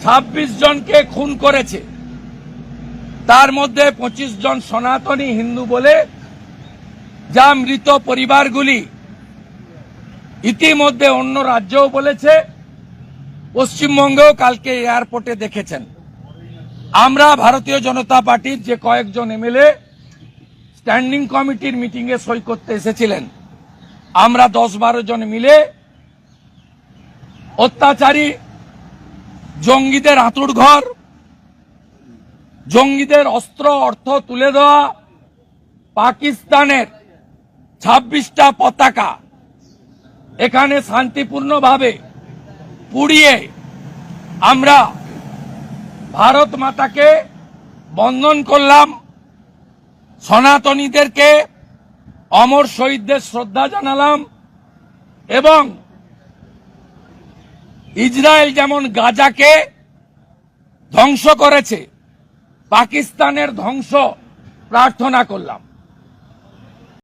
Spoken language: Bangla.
26 জনকে খুন করেছে, তার মধ্যে 25 জন সনাতনী হিন্দু বলে যা মৃত পরিবারগুলি ইতিমধ্যে অন্য রাজ্যও বলেছে, পশ্চিমবঙ্গেও কালকে এয়ারপোর্টে দেখেছেন। আমরা ভারতীয় জনতা পার্টির যে কয়েকজন এমএলএ স্ট্যান্ডিং কমিটির মিটিংয়ে সই করতে এসেছিলেন, আমরা 10-12 জন মিলে অত্যাচারী জঙ্গিদের আঁতুড় ঘর, জঙ্গিদের অস্ত্র অর্থ তুলে দেওয়া, পাকিস্তানের 26টা পতাকা এখানে শান্তিপূর্ণভাবে পুড়িয়ে আমরা ভারত মাতাকে বন্দন করলাম, সনাতনীদেরকে অমর শহীদদের শ্রদ্ধা জানালাম এবং ইসরায়েল যেমন গাজাকে ধ্বংস করেছে, পাকিস্তানের ধ্বংস প্রার্থনা করলাম।